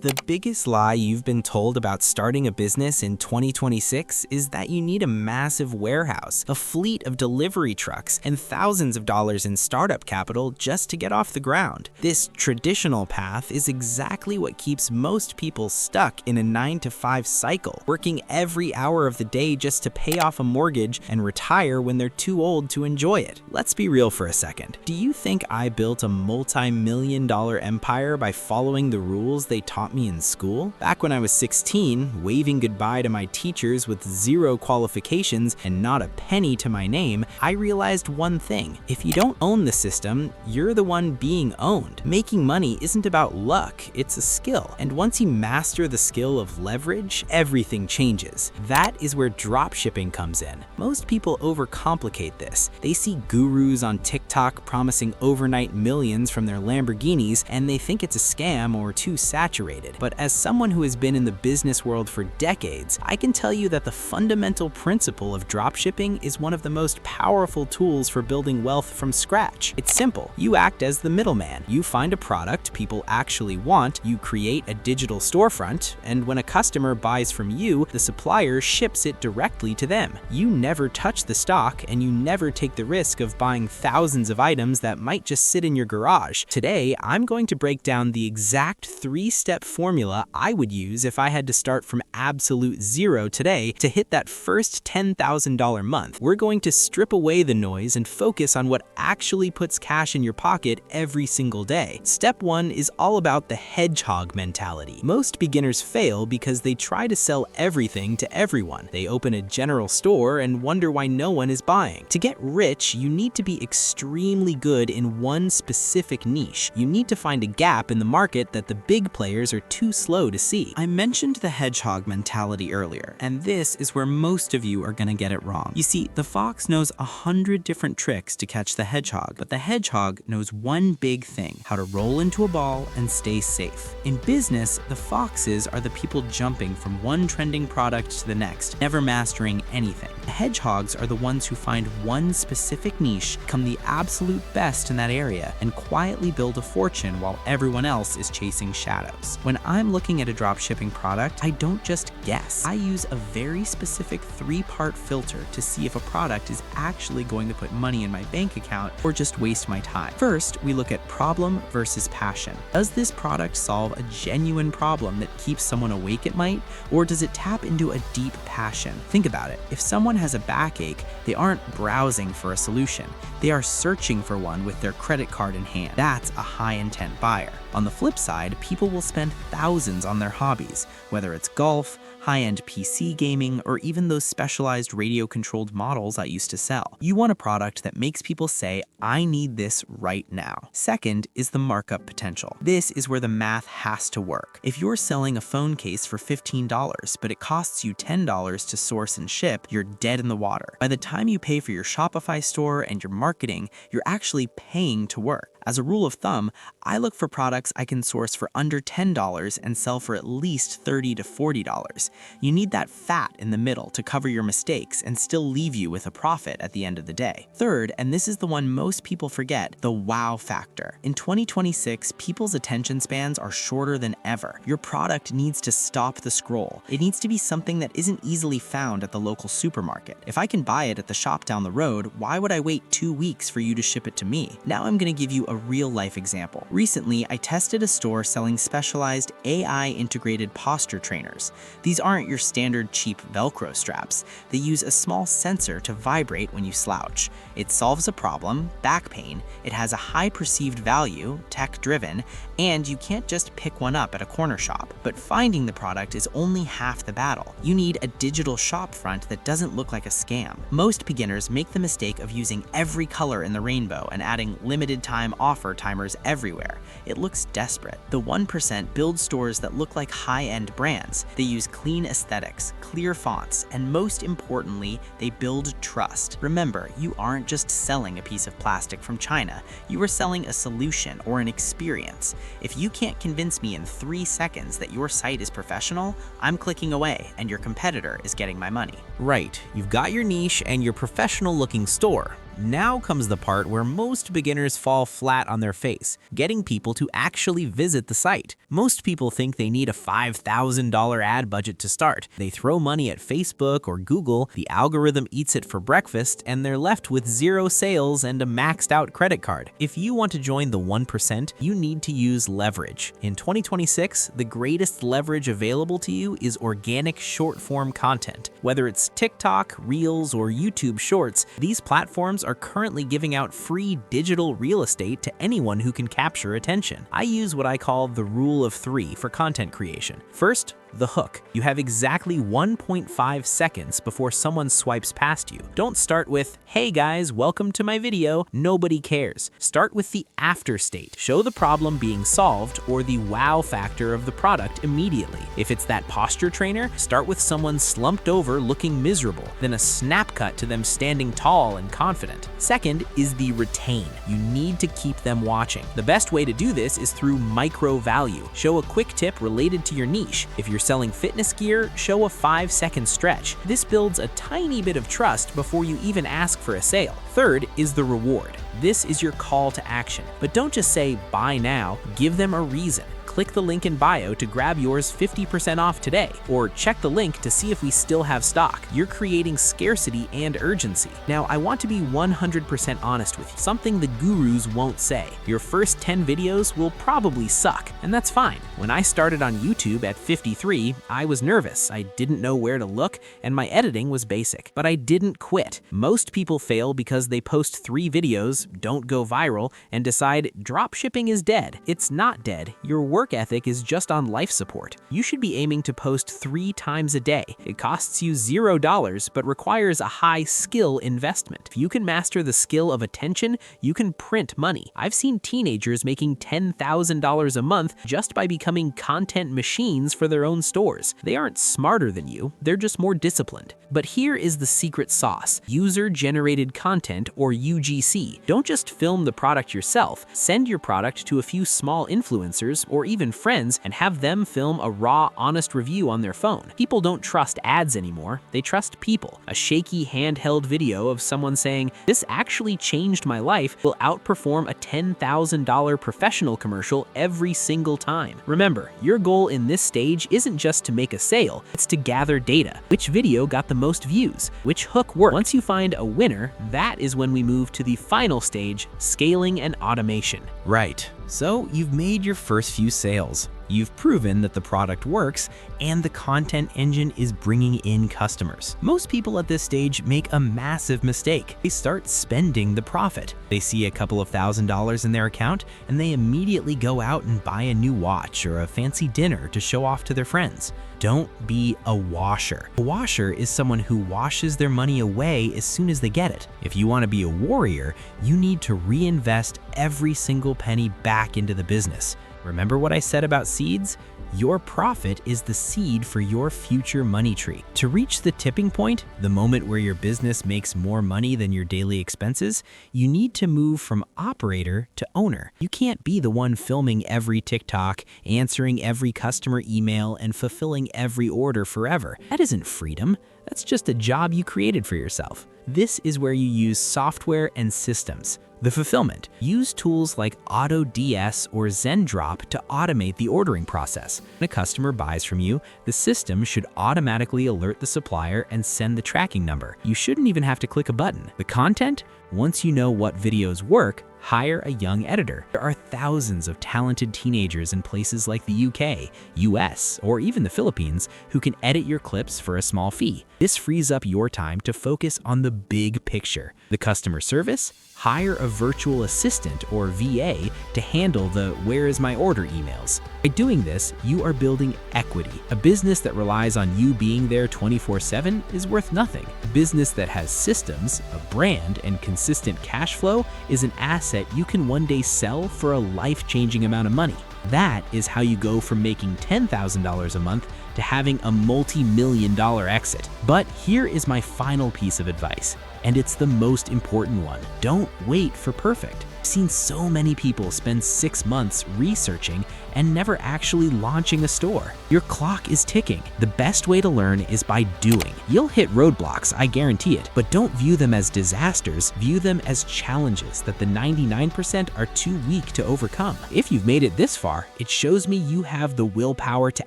The biggest lie you've been told about starting a business in 2026 is that you need a massive warehouse, a fleet of delivery trucks, and thousands of dollars in startup capital just to get off the ground. This traditional path is exactly what keeps most people stuck in a 9-to-5 cycle, working every hour of the day just to pay off a mortgage and retire when they're too old to enjoy it. Let's be real for a second. Do you think I built a multi-million-dollar empire by following the rules they taught me in school? Back when I was 16, waving goodbye to my teachers with 0 qualifications and not a penny to my name, I realized one thing. If you don't own the system, you're the one being owned. Making money isn't about luck, it's a skill. And once you master the skill of leverage, everything changes. That is where dropshipping comes in. Most people overcomplicate this. They see gurus on TikTok promising overnight millions from their Lamborghinis, and they think it's a scam or too saturated. But as someone who has been in the business world for decades, I can tell you that the fundamental principle of dropshipping is one of the most powerful tools for building wealth from scratch. It's simple. You act as the middleman. You find a product people actually want, you create a digital storefront, and when a customer buys from you, the supplier ships it directly to them. You never touch the stock, and you never take the risk of buying thousands of items that might just sit in your garage. Today, I'm going to break down the exact 3-step formula I would use if I had to start from absolute zero today to hit that first $10,000 month. We're going to strip away the noise and focus on what actually puts cash in your pocket every single day. Step 1 is all about the hedgehog mentality. Most beginners fail because they try to sell everything to everyone. They open a general store and wonder why no one is buying. To get rich, you need to be extremely good in one specific niche. You need to find a gap in the market that the big players are too slow to see. I mentioned the hedgehog mentality earlier, and this is where most of you are gonna get it wrong. You see, the fox knows 100 different tricks to catch the hedgehog, but the hedgehog knows one big thing: how to roll into a ball and stay safe. In business, the foxes are the people jumping from one trending product to the next, never mastering anything. The hedgehogs are the ones who find one specific niche, become the absolute best in that area, and quietly build a fortune while everyone else is chasing shadows. When I'm looking at a dropshipping product, I don't just guess. I use a very specific 3-part filter to see if a product is actually going to put money in my bank account or just waste my time. First, we look at problem versus passion. Does this product solve a genuine problem that keeps someone awake at night, or does it tap into a deep passion? Think about it. If someone has a backache, they aren't browsing for a solution. They are searching for one with their credit card in hand. That's a high-intent buyer. On the flip side, people will spend thousands on their hobbies, whether it's golf, high-end PC gaming, or even those specialized radio-controlled models I used to sell. You want a product that makes people say, "I need this right now." Second is the markup potential. This is where the math has to work. If you're selling a phone case for $15, but it costs you $10 to source and ship, you're dead in the water. By the time you pay for your Shopify store and your marketing, you're actually paying to work. As a rule of thumb, I look for products I can source for under $10 and sell for at least $30 to $40. You need that fat in the middle to cover your mistakes and still leave you with a profit at the end of the day. Third, and this is the one most people forget, the wow factor. In 2026, people's attention spans are shorter than ever. Your product needs to stop the scroll. It needs to be something that isn't easily found at the local supermarket. If I can buy it at the shop down the road, why would I wait 2 weeks for you to ship it to me? Now I'm gonna give you a real-life example. Recently, I tested a store selling specialized AI-integrated posture trainers. These aren't your standard cheap Velcro straps. They use a small sensor to vibrate when you slouch. It solves a problem, back pain, it has a high perceived value, tech-driven, and you can't just pick one up at a corner shop. But finding the product is only half the battle. You need a digital shop front that doesn't look like a scam. Most beginners make the mistake of using every color in the rainbow and adding limited time offer timers everywhere. It looks desperate. The 1% build stores that look like high-end brands. They use clean aesthetics, clear fonts, and most importantly, they build trust. Remember, you aren't just selling a piece of plastic from China. You are selling a solution or an experience. If you can't convince me in 3 seconds that your site is professional, I'm clicking away and your competitor is getting my money. Right, you've got your niche and your professional-looking store. Now comes the part where most beginners fall flat on their face, getting people to actually visit the site. Most people think they need a $5,000 ad budget to start. They throw money at Facebook or Google, the algorithm eats it for breakfast, and they're left with 0 sales and a maxed out credit card. If you want to join the 1%, you need to use leverage. In 2026, the greatest leverage available to you is organic short-form content. Whether it's TikTok, Reels, or YouTube Shorts, these platforms are currently giving out free digital real estate to anyone who can capture attention. I use what I call the rule of 3 for content creation. First, the hook. You have exactly 1.5 seconds before someone swipes past you. Don't start with, "Hey guys, welcome to my video." Nobody cares. Start with the after state. Show the problem being solved or the wow factor of the product immediately. If it's that posture trainer, start with someone slumped over looking miserable, then a snap cut to them standing tall and confident. Second is the retain. You need to keep them watching. The best way to do this is through micro value. Show a quick tip related to your niche. If you're selling fitness gear, show a 5-second stretch. This builds a tiny bit of trust before you even ask for a sale. Third is the reward. This is your call to action. But don't just say, "Buy now," give them a reason. Click the link in bio to grab yours 50% off today, or check the link to see if we still have stock. You're creating scarcity and urgency. Now, I want to be 100% honest with you, something the gurus won't say. Your first 10 videos will probably suck, and that's fine. When I started on YouTube at 53, I was nervous. I didn't know where to look, and my editing was basic. But I didn't quit. Most people fail because they post 3 videos, don't go viral, and decide dropshipping is dead. It's not dead. Your work ethic is just on life support. You should be aiming to post 3 times a day. It costs you $0 but requires a high skill investment. If you can master the skill of attention, you can print money. I've seen teenagers making $10,000 a month just by becoming content machines for their own stores. They aren't smarter than you, they're just more disciplined. But here is the secret sauce: user-generated content, or UGC. Don't just film the product yourself. Send your product to a few small influencers or even friends and have them film a raw, honest review on their phone. People don't trust ads anymore, they trust people. A shaky handheld video of someone saying, "This actually changed my life," will outperform a $10,000 professional commercial every single time. Remember, your goal in this stage isn't just to make a sale, it's to gather data. Which video got the most views? Which hook worked? Once you find a winner, that is when we move to the final stage, scaling and automation. Right. So you've made your first few sales. You've proven that the product works and the content engine is bringing in customers. Most people at this stage make a massive mistake. They start spending the profit. They see a couple of $1,000s in their account and they immediately go out and buy a new watch or a fancy dinner to show off to their friends. Don't be a washer. A washer is someone who washes their money away as soon as they get it. If you want to be a warrior, you need to reinvest every single penny back into the business. Remember what I said about seeds? Your profit is the seed for your future money tree. To reach the tipping point, the moment where your business makes more money than your daily expenses, you need to move from operator to owner. You can't be the one filming every TikTok, answering every customer email, and fulfilling every order forever. That isn't freedom. That's just a job you created for yourself. This is where you use software and systems. The fulfillment. Use tools like AutoDS or ZenDrop to automate the ordering process. When a customer buys from you, the system should automatically alert the supplier and send the tracking number. You shouldn't even have to click a button. The content? Once you know what videos work, hire a young editor. There are thousands of talented teenagers in places like the UK, US, or even the Philippines who can edit your clips for a small fee. This frees up your time to focus on the big picture. The customer service? Hire a virtual assistant or VA to handle the "where is my order" emails. By doing this, you are building equity. A business that relies on you being there 24/7 is worth nothing. A business that has systems, a brand, and consistent cash flow is an asset you can one day sell for a life-changing amount of money. That is how you go from making $10,000 a month to having a multi-million-dollar exit. But here is my final piece of advice, and it's the most important one. Don't wait for perfect. I've seen so many people spend 6 months researching and never actually launching a store. Your clock is ticking. The best way to learn is by doing. You'll hit roadblocks, I guarantee it, but don't view them as disasters, view them as challenges that the 99% are too weak to overcome. If you've made it this far, it shows me you have the willpower to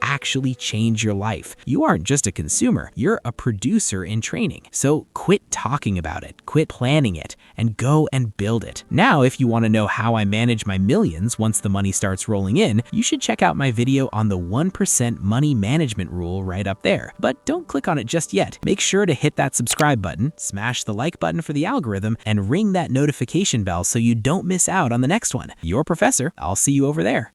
actually change your life. You aren't just a consumer, you're a producer in training. So quit talking about it, quit planning it, and go and build it. Now, if you want to know how I manage my millions once the money starts rolling in, you should check out my video on the 1% money management rule right up there. But don't click on it just yet. Make sure to hit that subscribe button, smash the like button for the algorithm, and ring that notification bell so you don't miss out on the next one. Your professor, I'll see you over there.